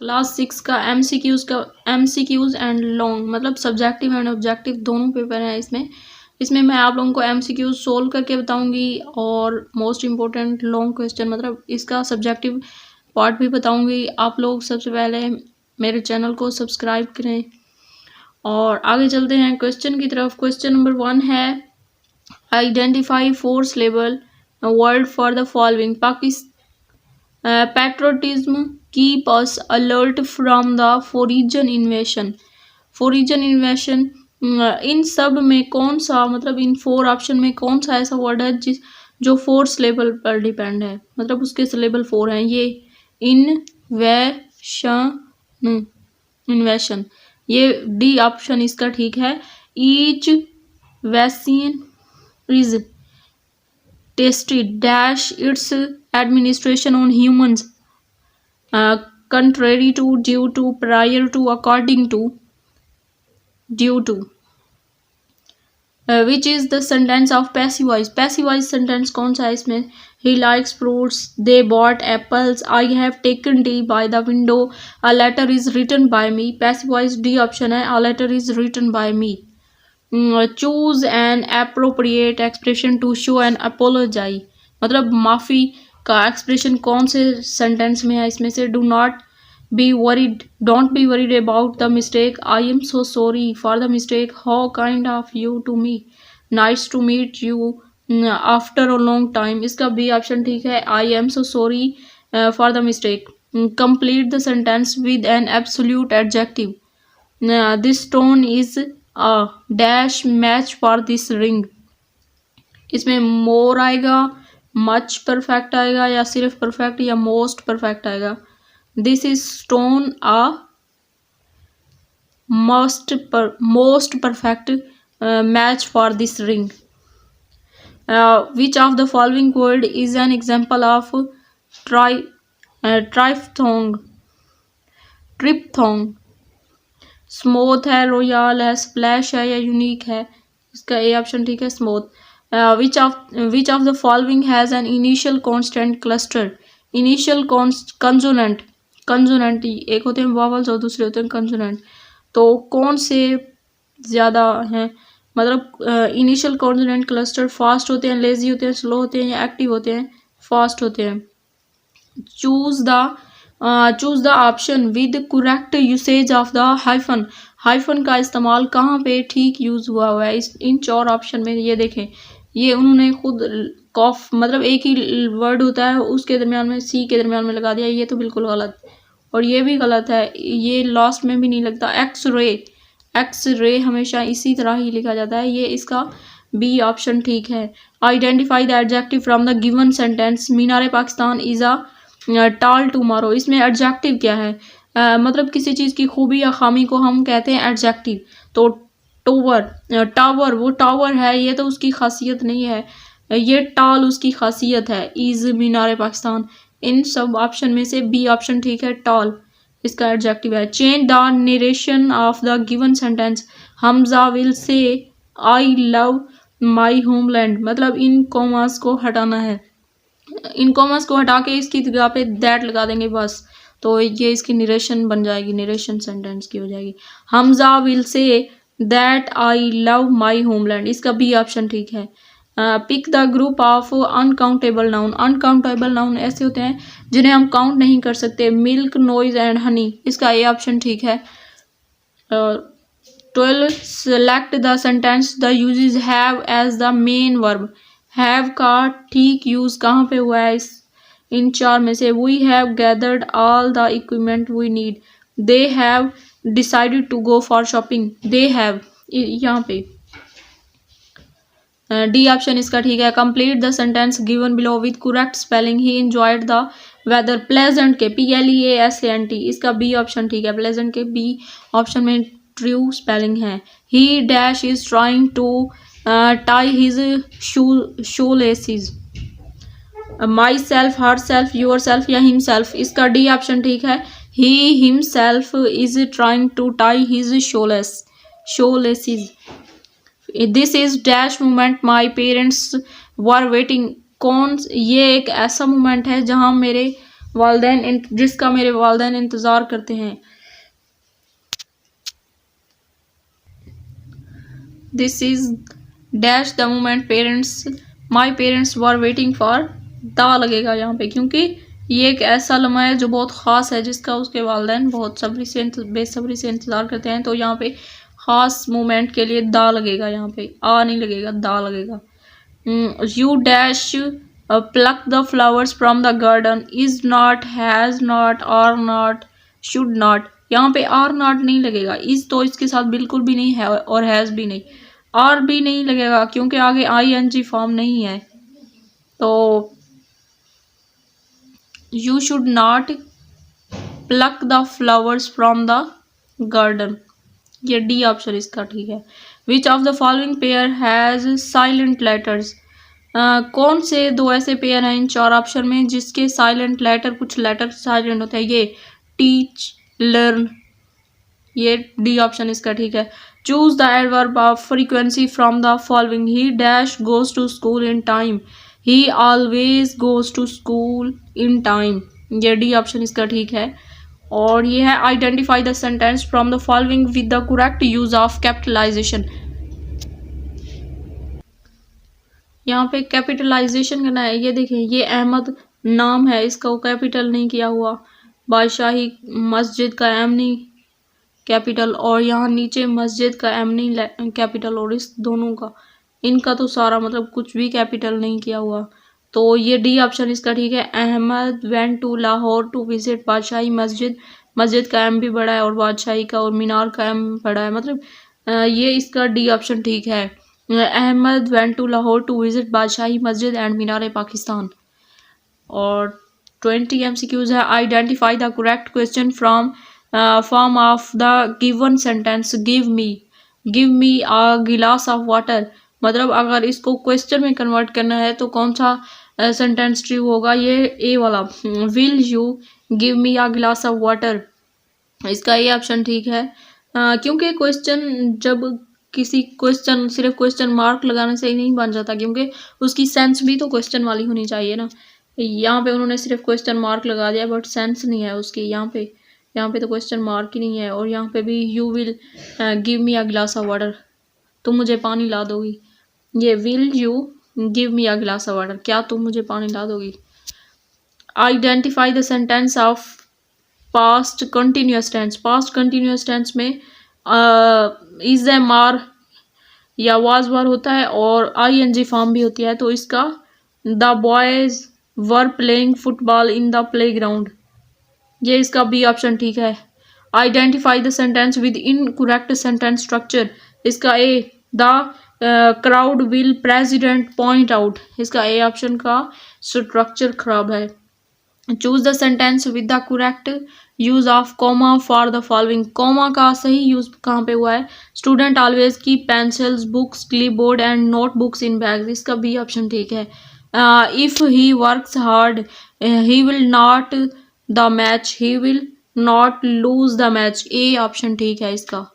Class 6 का MCQs and long, मतलब subjective and objective दोनों पेपर हैं इसमें मैं आप लोगों को एमसीक्यूज सोल्व करके बताऊंगी और मोस्ट इम्पोर्टेंट लॉन्ग क्वेश्चन मतलब इसका सब्जेक्टिव पार्ट भी बताऊंगी। आप लोग सबसे पहले मेरे चैनल को सब्सक्राइब करें और आगे चलते हैं क्वेश्चन की तरफ। क्वेश्चन नंबर 1 है identify 4 syllable word for the following. Patriotism keep us alert from the foreign invasion. इन सब में कौन सा, मतलब इन 4 ऑप्शन में कौन सा ऐसा वर्ड है जो 4 syllable पर डिपेंड है, मतलब उसके syllable 4 हैं। ये इन्वेशन, ये डी ऑप्शन इसका ठीक है। Each vaccine is tested dash it's administration on humans contrary to, due to, prior to, according to, due to। which is the sentence of passive voice sentence कौन सा है इसमें? he likes fruits, they bought apples, I have taken tea by the window, a letter is written by me। passive voice D option है, a letter is written by me। choose an appropriate expression to show an apology, मतलब माफी का expression कौन से sentence में है इसमें से? Do not be worried, don't be worried about the mistake, I am so sorry for the mistake, how kind of you to me, nice to meet you after a long time. इसका B option ठीक है, I am so sorry for the mistake. Complete the sentence with an absolute adjective, this stone is a dash match for this ring. इसमें more आएगा, much perfect आएगा, या सिर्फ perfect, या most perfect आएगा। This is stone a most perfect match for this ring. Which of the following word is an example of triphthong. Smooth है, royal है, splash है, या यूनिक है? इसका ए ऑप्शन ठीक है, smooth. which of the following has an initial consonant cluster? initial consonant एक होते हैं vowels और दूसरे होते हैं consonant, तो कौन से ज़्यादा हैं? मतलब इनिशियल कॉन्सोनेंट क्लस्टर फास्ट होते हैं, लेजी होते हैं, स्लो होते हैं, या एक्टिव होते हैं? फास्ट होते हैं। Choose the option with correct usage of the hyphen का इस्तेमाल कहाँ पे ठीक यूज हुआ है इन 4 ऑप्शन में? ये देखें, ये उन्होंने खुद कॉफ, मतलब एक ही वर्ड होता है उसके दरमियान में सी के दरमियान में लगा दिया, ये तो बिल्कुल गलत। और ये भी गलत है, ये लास्ट में भी नहीं लगता। एक्स रे हमेशा इसी तरह ही लिखा जाता है, ये इसका बी ऑप्शन ठीक है। Identify the adjective from the given sentence. Minar Pakistan is a tall tomorrow. इसमें एडजेक्टिव क्या है? मतलब किसी चीज़ की खूबी या खामी को हम कहते हैं एडजेक्टिव। तो टावर, वो टावर है, ये तो उसकी खासियत नहीं है, ये टॉल उसकी खासियत है। इज मीनार पाकिस्तान, इन सब ऑप्शन में से बी ऑप्शन ठीक है, टॉल इसका एडजेक्टिव है। Change the narration of the given sentence. Hamza will से आई लव माई होमलैंड, मतलब इन कॉमास को हटाना है, इन कॉमास को हटा के इसकी जगह पे दैट लगा देंगे बस, तो ये इसकी नरेशन बन जाएगी, नरेशन सेंटेंस की हो जाएगी। Hamza will say that I love my homeland, इसका बी ऑप्शन ठीक है। Pick the group of uncountable noun. Uncountable noun ऐसे होते हैं जिन्हें हम काउंट नहीं कर सकते। मिल्क, नॉइज एंड हनी, इसका ए ऑप्शन ठीक है। 12 select the sentence the usages have as the main verb. Have का ठीक यूज कहाँ पे हुआ है इन 4 में से? We have gathered all the equipment we need, they have decided to go for shopping, they have यहाँ पे डी ऑप्शन इसका ठीक है। Complete the sentence given below with correct spelling. He enjoyed the weather. Pleasant के PLEASANT, इसका B option ठीक है, pleasant के बी ऑप्शन में ट्रू स्पेलिंग है। He dash is trying to tie his shoelaces. Myself, herself, your self, या himself, इसका D option ठीक है। He himself is trying to tie his shoelaces. This is dash moment my parents were waiting. कौन, ये एक ऐसा moment है जहाँ मेरे वालदैन जिसका मेरे वालदैन इंतज़ार करते हैं। This is dash the moment parents my parents were waiting for, दा लगेगा यहाँ पे, क्योंकि ये एक ऐसा लम्हा है जो बहुत ख़ास है, जिसका उसके वालदैन बहुत बेसब्री से इंतज़ार करते हैं। तो यहाँ पे ख़ास मोमेंट के लिए दा लगेगा, यहाँ पे आ नहीं लगेगा, दा लगेगा। You dash pluck the flowers from the garden, is not, has not, are not, should not. यहाँ पे आर नॉट नहीं लगेगा, इज तो इसके साथ बिल्कुल भी नहीं है और हैज़ भी नहीं, आर भी नहीं लगेगा क्योंकि आगे ING फॉर्म नहीं है। तो you should not plug the flowers from the garden, ये डी ऑप्शन इसका ठीक है। विच of the following pair has silent letters, कौन से दो ऐसे पेयर हैं इन 4 ऑप्शन में जिसके साइलेंट लेटर, कुछ लेटर साइलेंट होते हैं। ये टीच, लर्न, ये डी ऑप्शन इसका ठीक है। Choose the adverb of frequency from the following, he dash goes to school in time, he always goes to school in time, ये डी ऑप्शन इसका ठीक है। और ये है identify the sentence from the following with the correct use of capitalization, यहाँ पे capitalisation करना है। ये देखें, ये अहमद नाम है, इसका वो कैपिटल नहीं किया हुआ, बादशाही मस्जिद का एम नहीं कैपिटल, और यहाँ नीचे मस्जिद का एम नहीं कैपिटल, और इस दोनों का, इनका तो सारा मतलब कुछ भी कैपिटल नहीं किया हुआ। तो ये डी ऑप्शन इसका ठीक है। Ahmad went to Lahore to visit Badshahi Masjid, Masjid का एम भी बड़ा है और बादशाही का और मीनार का एम बड़ा है, मतलब ये इसका डी ऑप्शन ठीक है। Ahmad went to Lahore to visit Badshahi Masjid and Minar Pakistan. और 20 MCQs है। Identify the correct question from form of the given sentence, give me a glass of water, मतलब अगर इसको क्वेश्चन में कन्वर्ट करना है तो कौन सा सेंटेंस ट्रू होगा, ये ए वाला, will you give me a glass of water, इसका ए ऑप्शन ठीक है। क्योंकि क्वेश्चन, जब किसी क्वेश्चन सिर्फ क्वेश्चन मार्क लगाने से ही नहीं बन जाता, क्योंकि उसकी सेंस भी तो क्वेश्चन वाली होनी चाहिए ना। यहाँ पे उन्होंने सिर्फ क्वेश्चन मार्क लगा दिया बट सेंस नहीं है उसकी, यहाँ पे तो क्वेश्चन मार्क ही नहीं है। और यहाँ पे भी you will give me a glass of water, तुम मुझे पानी ला दोगी, ये will you give me a glass of water, क्या तुम मुझे पानी ला दोगी। Identify the sentence of past continuous tense, past continuous tense में इज एम आर या वाज वर होता है और ING फॉर्म भी होती है। तो इसका the boys were playing football in the playground, ये इसका बी ऑप्शन ठीक है। Identify the sentence with incorrect sentence structure, इसका A, the crowd will president point out, इसका ए ऑप्शन का स्ट्रक्चर खराब है। Choose the sentence with the correct use of comma for the following, comma का सही use कहाँ पे हुआ है। Student always keep pencils books clip board and note books in bags, इसका बी ऑप्शन ठीक है। If he works hard he will not the match, he will not lose the match, A option ठीक है इसका,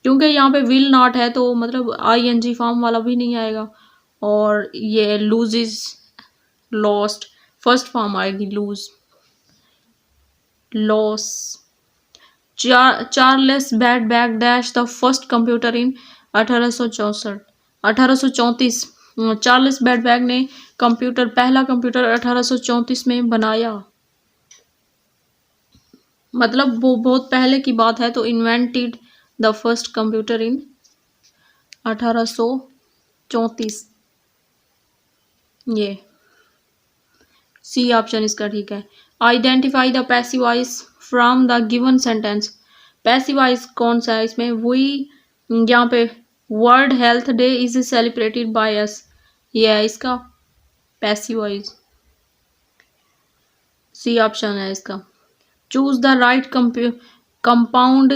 क्योंकि यहाँ पे will not है तो मतलब ING फॉर्म वाला भी नहीं आएगा। और ये lose is lost, first form आएगी लूज, लॉस। चार्ल्स बैडबैग dash the first computer in 1834, Charles बैडबैग ने पहला कंप्यूटर 1834 में बनाया, मतलब वो बहुत पहले की बात है। तो invented the first computer in 1834, ये सी ऑप्शन इसका ठीक है। Identify the passive voice from the given sentence, passive voice कौन सा है इसमें, वही यहाँ पे world health day is celebrated by us, ये है इसका पैसिव वॉइस, सी ऑप्शन है इसका। Choose the right compound,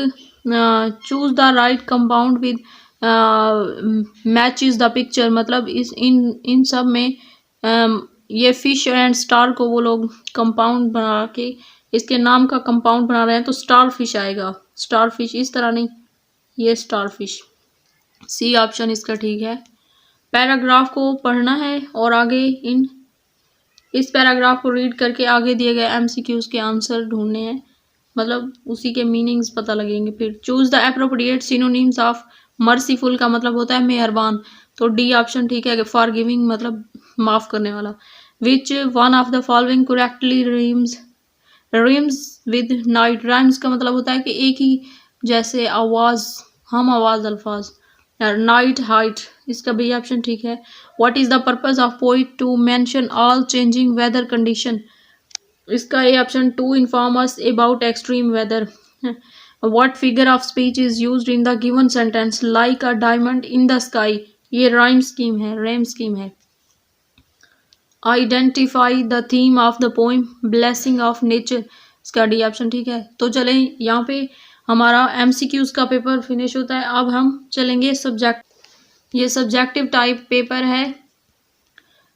choose the right compound with matches the picture, मतलब इन सब में ये फिश एंड स्टार को वो लोग कंपाउंड बना के इसके नाम का कंपाउंड बना रहे हैं, तो स्टार फिश आएगा, स्टार फिश, इस तरह नहीं, ये स्टार फिश, सी ऑप्शन इसका ठीक है। पैराग्राफ को पढ़ना है और आगे इन इस पैराग्राफ को रीड करके आगे दिए गए MCQs के आंसर ढूंढने हैं, मतलब उसी के मीनिंग्स पता लगेंगे। फिर choose the appropriate synonyms of merciful का मतलब होता है मेहरबान, तो डी ऑप्शन ठीक है। फॉरगिविंग मतलब माफ करने वाला। Which one of the following correctly RIMS with night. Rhymes का मतलब होता है कि एक ही जैसे आवाज, हम आवाज अल्फाज। नाइट हाइट, इसका बी ऑप्शन ठीक है। What is the purpose of poet to mention all changing weather condition, इसका A option to inform us about extreme weather. What figure of speech is used in the given sentence like a diamond in the sky, ये rhyme scheme है, rhyme scheme है। Identify the theme of the poem blessing of nature, इसका D option ठीक है। तो चलें, यहाँ पे हमारा MCQs का पेपर फिनिश होता है। अब हम चलेंगे ये सब्जेक्टिव टाइप पेपर है।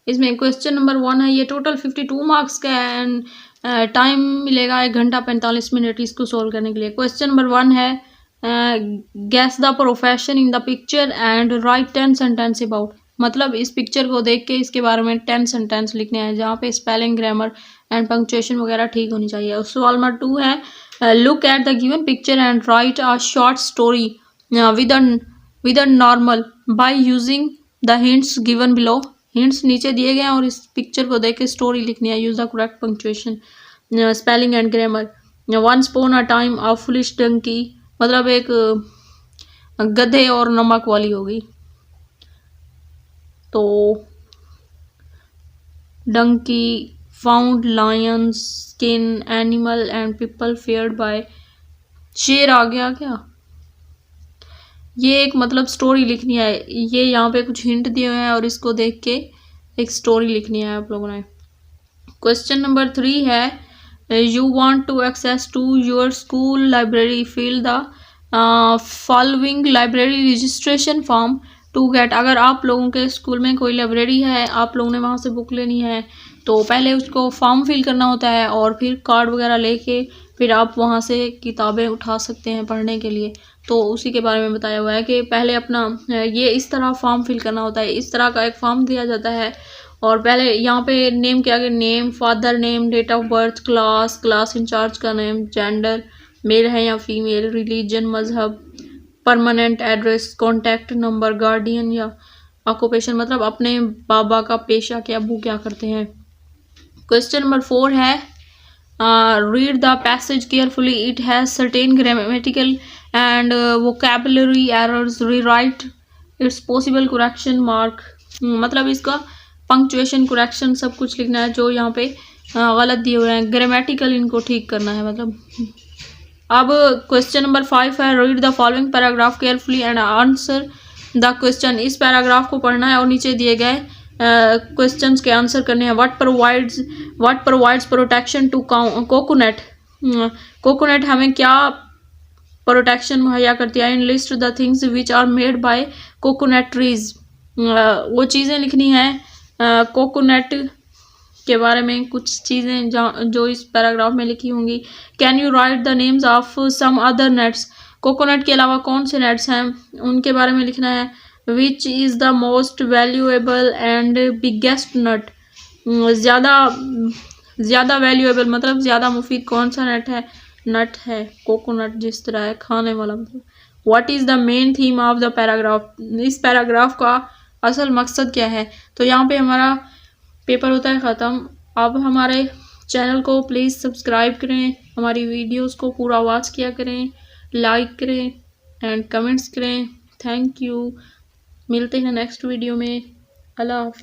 इसमें क्वेश्चन नंबर 1 है, ये टोटल 52 मार्क्स का है एंड टाइम मिलेगा 1 घंटा 45 मिनट इसको सॉल्व करने के लिए। क्वेश्चन नंबर 1 है, guess the profession in the picture and write 10 sentence about, मतलब इस पिक्चर को देख के इसके बारे में 10 सेंटेंस लिखने हैं, जहाँ पे स्पेलिंग, ग्रामर एंड पंक्चुएशन वगैरह ठीक होनी चाहिए। सवाल नंबर 2 है, look at the given picture and right a short story with a normal by using the hints given below. Hints नीचे दिए गए हैं और इस पिक्चर को देख के स्टोरी लिखनी है। Use the correct punctuation, spelling and grammar. Once upon a time a foolish donkey, मतलब एक गधे और नमक वाली होगी। तो donkey found lion's skin animal and people feared by, शेर आ गया क्या? ये एक मतलब स्टोरी लिखनी है। ये यहाँ पे कुछ हिंट दिए हुए हैं और इसको देख के एक स्टोरी लिखनी है आप लोगों ने। क्वेश्चन नंबर 3 है, you want to access to your school library, fill the following library registration form to get. अगर आप लोगों के स्कूल में कोई लाइब्रेरी है, आप लोगों ने वहाँ से बुक लेनी है, तो पहले उसको फॉर्म फिल करना होता है और फिर कार्ड वगैरह लेके फिर आप वहाँ से किताबें उठा सकते हैं पढ़ने के लिए। तो उसी के बारे में बताया हुआ है कि पहले अपना ये इस तरह फॉर्म फिल करना होता है। इस तरह का एक फॉर्म दिया जाता है और पहले यहाँ पे नेम के आगे name, father name, date of birth, class incharge का नेम, जेंडर मेल है या फीमेल, रिलीजन मजहब, permanent address, contact number, guardian या ऑक्यूपेशन, मतलब अपने बाबा का पेशा क्या, अबू क्या करते हैं। क्वेश्चन नंबर 4 है, read the passage carefully, it has certain grammatical and vocabulary errors, rewrite it's possible correction mark, मतलब इसका पंक्चुएशन करेक्शन सब कुछ लिखना है जो यहाँ पे गलत दिए हुए हैं, ग्रामेटिकल इनको ठीक करना है मतलब। अब क्वेश्चन नंबर 5 है, read the following paragraph carefully and answer the question, इस पैराग्राफ को पढ़ना है और नीचे दिए गए क्वेश्चंस के आंसर करने हैं। What provides protection to coconut, coconut हमें क्या प्रोटेक्शन मुहैया करती है। In list the things which are made by coconut trees, वो चीज़ें लिखनी है कोकोनट के बारे में, कुछ चीज़ें जो इस पैराग्राफ में लिखी होंगी। Can you write the names of some other nuts, coconut के अलावा कौन से नट्स हैं उनके बारे में लिखना है। Which is the most valuable and biggest nut, ज़्यादा वैल्यूएबल मतलब ज़्यादा मुफीद कौन सा नट है कोकोनट, जिस तरह है खाने वाला मतलब। What is the main theme of the paragraph, इस पैराग्राफ का असल मकसद क्या है। तो यहाँ पे हमारा पेपर होता है ख़त्म। अब हमारे चैनल को प्लीज़ सब्सक्राइब करें, हमारी वीडियोस को पूरा वॉच किया करें, लाइक करें एंड कमेंट्स करें। थैंक यू, मिलते हैं नेक्स्ट वीडियो में। अल्लाह हाफिज़।